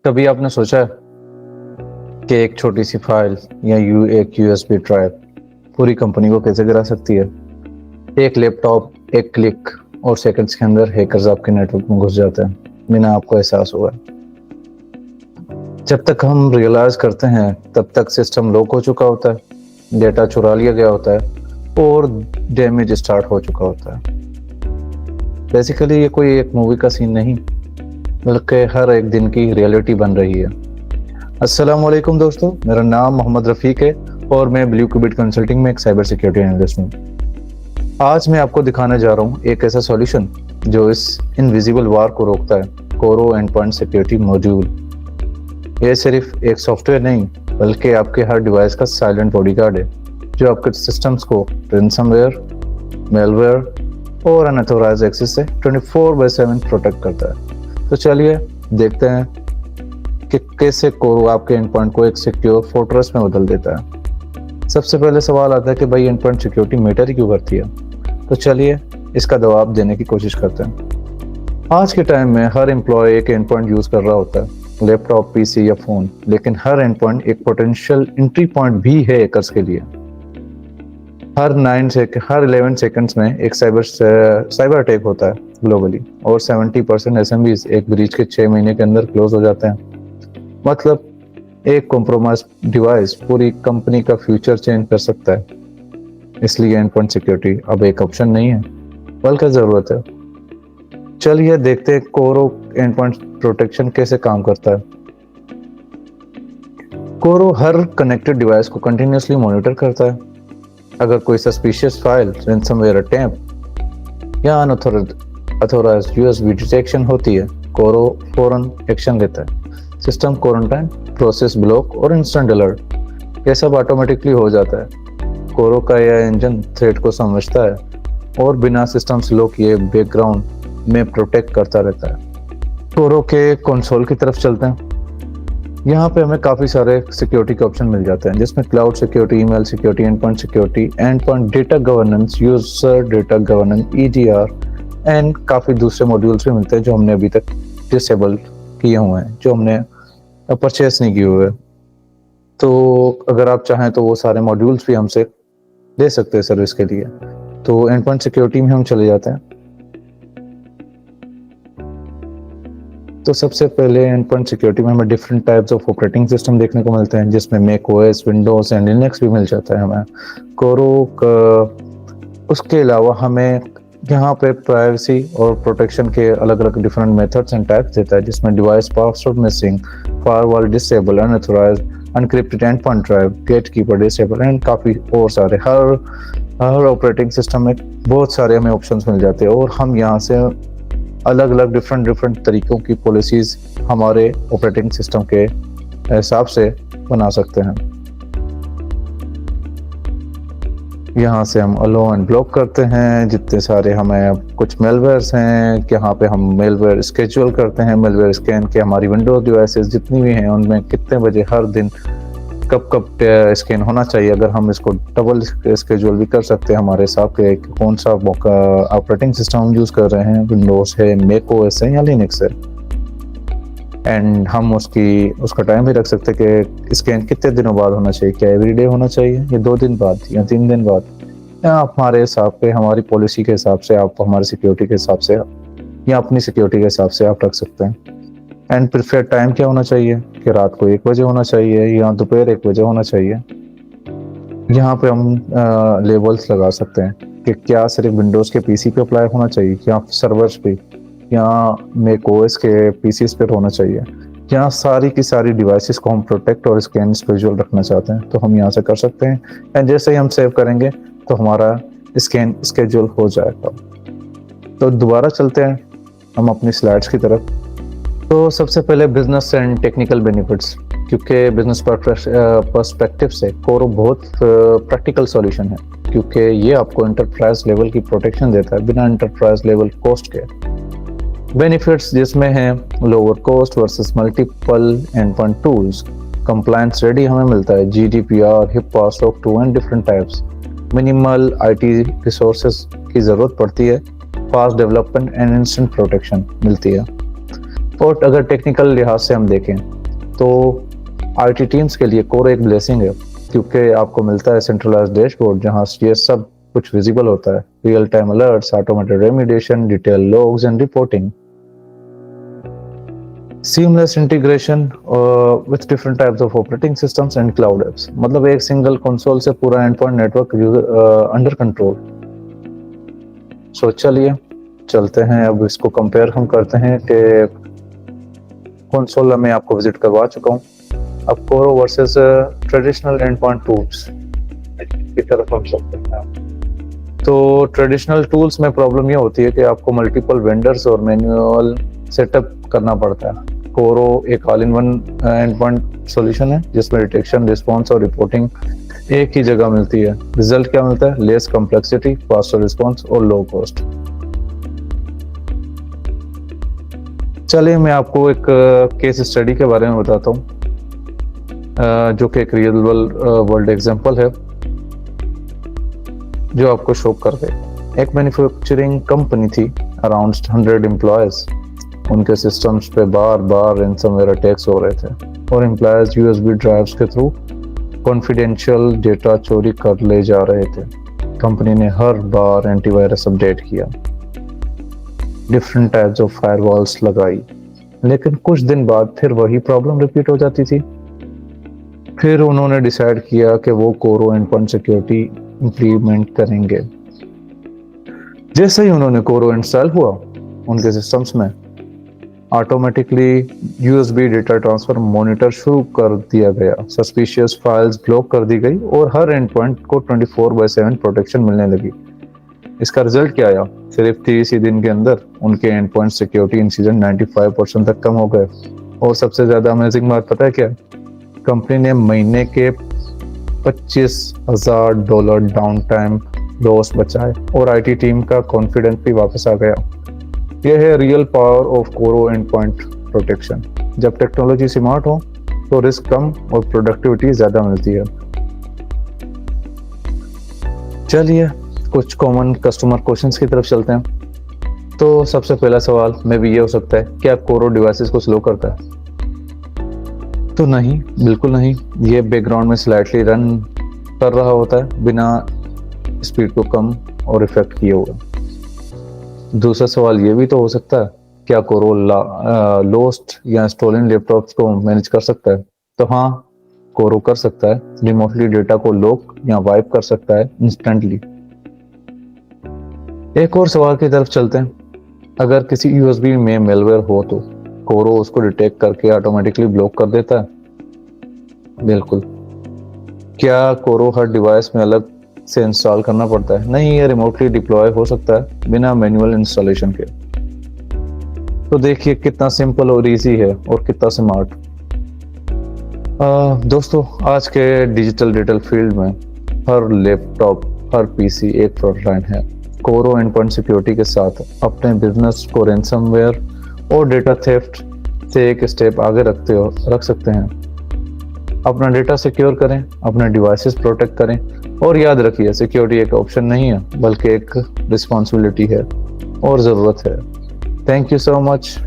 कभी आपने सोचा कि एक छोटी सी फाइल या एक यूएसबी ड्राइव पूरी कंपनी को कैसे गिरा सकती है? एक लैपटॉप, एक क्लिक और सेकंड्स के अंदर हैकर्स आपके नेटवर्क में घुस जाते हैं बिना आपको एहसास हुआ। जब तक हम रियलाइज करते हैं तब तक सिस्टम लॉक हो चुका होता है, डेटा चुरा लिया गया होता है और डैमेज स्टार्ट हो चुका होता है। बेसिकली ये कोई एक मूवी का सीन नहीं बल्कि हर एक दिन की रियलिटी बन रही है। अस्सलाम वालेकुम दोस्तों, मेरा नाम मोहम्मद रफ़ीक है और मैं ब्लू क्यूबिट कंसल्टिंग में एक साइबर सिक्योरिटी एनालिस्ट हूँ। आज मैं आपको दिखाने जा रहा हूँ एक ऐसा सॉल्यूशन जो इस इनविजिबल वार को रोकता है, कोरो एंड पॉइंट सिक्योरिटी मॉड्यूल। ये सिर्फ एक सॉफ्टवेयर नहीं बल्कि आपके हर डिवाइस का साइलेंट बॉडीगार्ड है जो आपके सिस्टम्स को रैनसमवेयर, मेलवेयर और अनऑथराइज्ड एक्सेस से 24/7 प्रोटेक्ट करता है। तो चलिए देखते हैं कि कैसे कोरो आपके एंड पॉइंट को एक सिक्योर फोर्ट्रेस में बदल देता है। सबसे पहले सवाल आता है कि भाई एंड पॉइंट सिक्योरिटी मैटर क्यों करती है? तो चलिए इसका जवाब देने की कोशिश करते हैं। आज के टाइम में हर एम्प्लॉय एक एंड पॉइंट यूज कर रहा होता है, लैपटॉप, पीसी या फोन, लेकिन हर एंड पॉइंट एक पोटेंशियल एंट्री पॉइंट भी है हैकर्स के लिए। हर 11 सेकंड्स में एक साइबर अटैक होता है ग्लोबली और 70% एसएमबीज एक ब्रीच के 6 महीने के अंदर क्लोज हो जाते हैं। मतलब एक कॉम्प्रोमाइज डिवाइस पूरी कंपनी का फ्यूचर चेंज कर सकता है। इसलिए एंड पॉइंट सिक्योरिटी अब एक ऑप्शन नहीं है बल्कि जरूरत है। चलिए देखते हैं कोरो एंड पॉइंट प्रोटेक्शन कैसे काम करता है। कोरो हर कनेक्टेड डिवाइस को कंटिन्यूसली मॉनिटर करता है। अगर कोई सस्पिशियस फाइल, रैनसमवेयर अटैम्प्ट या अनऑथराइज्ड यूएसबी डिटेक्शन होती है, कोरो फौरन एक्शन लेता है। सिस्टम क्वारंटाइन, प्रोसेस ब्लॉक और इंस्टेंट अलर्ट, ये सब ऑटोमेटिकली हो जाता है। कोरो का यह इंजन थ्रेट को समझता है और बिना सिस्टम स्लो किए बैकग्राउंड में प्रोटेक्ट करता रहता है। कोरो के कंसोल की तरफ चलते हैं। यहाँ पे हमें काफ़ी सारे सिक्योरिटी के ऑप्शन मिल जाते हैं जिसमें cloud security, email security, and point data governance, user data governance, EDR and काफ़ी दूसरे मॉड्यूल्स भी मिलते हैं जो हमने अभी तक डिसेबल किए हुए हैं, जो हमने परचेस नहीं किए हुए। तो अगर आप चाहें तो वो सारे मॉड्यूल्स भी हमसे ले सकते हैं सर्विस के लिए। तो एंड पॉइंट सिक्योरिटी में हम चले जाते हैं। तो सबसे पहले एंड पॉइंट सिक्योरिटी में हमें different types of operating system देखने को मिलते हैं जिसमें Mac OS, Windows and Linux भी मिल जाता है हमें। कोरो का उसके अलावा हमें यहाँ पे प्राइवेसी और प्रोटेक्शन के अलग अलग डिफरेंट मेथड्स एंड टाइप्स देता है जिसमें device password missing, firewall disable, unauthorized, unencrypted end point drive, gate keeper disable and काफ़ी और सारे। हर ऑपरेटिंग सिस्टम में बहुत सारे हमें ऑप्शंस मिल जाते हैं और हम यहाँ से अलग अलग डिफरेंट तरीकों की पॉलिसीज हमारे ऑपरेटिंग सिस्टम के हिसाब से बना सकते हैं। यहाँ से हम अलो एंड ब्लॉक करते हैं जितने सारे हमें कुछ मेलवेयर्स हैं। यहाँ पे हम मेलवेयर स्केड्यूल करते हैं, मेलवेयर स्कैन के हमारी विंडोज डिवाइसेस जितनी भी हैं उनमें कितने बजे हर दिन कब स्कैन होना चाहिए। अगर हम इसको डबल स्केड्यूल भी कर सकते हैं हमारे हिसाब के कौन सा ऑपरेटिंग सिस्टम हम यूज़ कर रहे हैं, विंडोज है, मैक ओएस है या लिनक्स है। एंड हम उसका टाइम भी रख सकते हैं कि स्कैन कितने दिनों बाद होना चाहिए, क्या एवरीडे होना चाहिए या 2 दिन बाद या 3 दिन बाद, या आप हमारे हिसाब पे, हमारी पॉलिसी के हिसाब से, आप हमारी सिक्योरिटी के हिसाब से या अपनी सिक्योरिटी के हिसाब से आप रख सकते हैं। एंड प्रिफर्ड टाइम क्या होना चाहिए कि रात को 1 बजे होना चाहिए या दोपहर 1 बजे होना चाहिए। यहाँ पे हम लेबल्स लगा सकते हैं कि क्या सिर्फ विंडोज़ के पीसी पे अप्लाई होना चाहिए या सर्वर्स पे या मैक ओएस के पीसीस पे होना चाहिए, या सारी की सारी डिवाइसेस को हम प्रोटेक्ट और स्कैन स्केड्यूल रखना चाहते हैं तो हम यहाँ से कर सकते हैं। एंड जैसे ही हम सेव करेंगे तो हमारा स्कैन स्केड्यूल हो जाएगा। तो दोबारा चलते हैं हम अपनी स्लाइड्स की तरफ। तो सबसे पहले बिजनेस एंड टेक्निकल बेनिफिट्स, क्योंकि बिजनेस पर्सपेक्टिव से कोरो बहुत प्रैक्टिकल सॉल्यूशन है क्योंकि ये आपको एंटरप्राइज लेवल की प्रोटेक्शन देता है बिना एंटरप्राइज लेवल कॉस्ट के। बेनिफिट्स जिसमें हैं lower cost versus multiple and point tools, compliance ready हमें मिलता है, GDPR, HIPAA, SOC 2 and different types, minimal IT resources की ज़रूरत पड़ती है, fast development and instant protection मिलती है। और अगर टेक्निकल लिहाज से हम देखें तो आईटी टीम्स के लिए कोर एक ब्लेसिंग है, क्योंकि आपको मिलता है सेंट्रलाइज्ड डैशबोर्ड जहां ये सब कुछ विजिबल होता है, real time alerts, automated remediation, detail logs and reporting, seamless integration with different types of operating systems and cloud apps. मतलब एक सिंगल कंसोल से पूरा end point network under control. So चलिए चलते हैं, अब इसको कंपेयर हम करते हैं कि कंसोल में आपको विजिट करवा चुका हूँ, अब कोरो versus traditional and point tools की तरफ हम चलते हैं। तो ट्रेडिशनल टूल्स में प्रॉब्लम ये होती है कि आपको मल्टीपल वेंडर्स और मैनुअल सेटअप करना पड़ता है। कोरो एक all in one and point solution है जिसमें डिटेक्शन, रिस्पॉन्स और रिपोर्टिंग एक ही जगह मिलती है। रिजल्ट क्या मिलता है? लेस कॉम्प्लेक्सिटी, फास्टर रिस्पॉन्स और लो कॉस्ट। चलिए मैं आपको एक केस स्टडी के बारे में बताता हूँ, जो कि एक रियल वर्ल्ड एग्जांपल है जो आपको शो कर दे। एक मैन्युफैक्चरिंग कंपनी थी, अराउंड 100 एम्प्लॉयज। उनके सिस्टम्स पे बार बार रैनसमवेयर अटैक्स हो रहे थे और एम्प्लॉयज यूएसबी ड्राइव्स के थ्रू कॉन्फिडेंशियल डेटा चोरी कर ले जा रहे थे। कंपनी ने हर बार एंटीवायरस अपडेट किया, डिफरेंट टाइप्स ऑफ फायरवॉल्स लगाई, लेकिन कुछ दिन बाद फिर वही प्रॉब्लम रिपीट हो जाती थी। फिर उन्होंने डिसाइड किया कि वो कोरो एंडपॉइंट सिक्योरिटी इंप्लीमेंट करेंगे। जैसे ही उन्होंने कोरो इंस्टॉल हुआ, उनके सिस्टम्स में automatically USB data transfer monitor शुरू कर दिया गया, सस्पिशियस फाइल्स ब्लॉक कर दी गई और हर एंड पॉइंट को 24/7 प्रोटेक्शन मिलने लगी। इसका रिजल्ट क्या आया? सिर्फ 30 ही दिन के अंदर उनके एंड पॉइंट सिक्योरिटी इंसिडेंट 95% तक कम हो गए। और सबसे ज्यादा अमेजिंग बात पता है क्या? कंपनी ने महीने के $25,000 डाउन टाइम लॉस बचाए और आईटी टीम का कॉन्फिडेंस भी वापस आ गया। यह है रियल पावर ऑफ कोरो एंड पॉइंट प्रोटेक्शन। जब टेक्नोलॉजी स्मार्ट हो तो रिस्क कम और प्रोडक्टिविटी ज्यादा मिलती है। चलिए कुछ कॉमन कस्टमर क्वेश्चंस की तरफ चलते हैं। तो सबसे पहला सवाल में भी ये हो सकता है, क्या कोरो डिवाइसेस को स्लो करता है? तो नहीं, बिल्कुल नहीं। ये बैकग्राउंड में स्लाइटली रन कर रहा होता है, बिना स्पीड को कम और इफेक्ट किए हुए। दूसरा सवाल ये भी तो हो सकता है, क्या कोरो लॉस्ट या स्टोलन लैपटॉप्स को मैनेज कर सकता है? तो हाँ, कोरो कर सकता है। रिमोटली डेटा को लॉक या वाइप कर सकता है इंस्टेंटली। एक और सवाल की तरफ चलते हैं। अगर किसी यूएसबी में मेलवेयर हो तो कोरो उसको डिटेक्ट करके ऑटोमेटिकली ब्लॉक कर देता है? बिल्कुल। क्या कोरो हर डिवाइस में अलग से इंस्टॉल करना पड़ता है? नहीं, ये रिमोटली डिप्लॉय हो सकता है बिना मैनुअल इंस्टॉलेशन के। तो देखिए कितना सिंपल और इजी है और कितना स्मार्ट। दोस्तों, आज के डिजिटल रिटेल फील्ड में हर लैपटॉप, हर पीसी एक फ्रंटलाइन है। कोरो एंडपॉइंट सिक्योरिटी के साथ अपने बिजनेस को रैनसमवेयर और डेटा थेफ्ट से एक स्टेप आगे रख सकते हैं। अपना डेटा सिक्योर करें, अपने डिवाइसेस प्रोटेक्ट करें और याद रखिए, सिक्योरिटी एक ऑप्शन नहीं है बल्कि एक रिस्पॉन्सिबिलिटी है और ज़रूरत है। Thank you so much.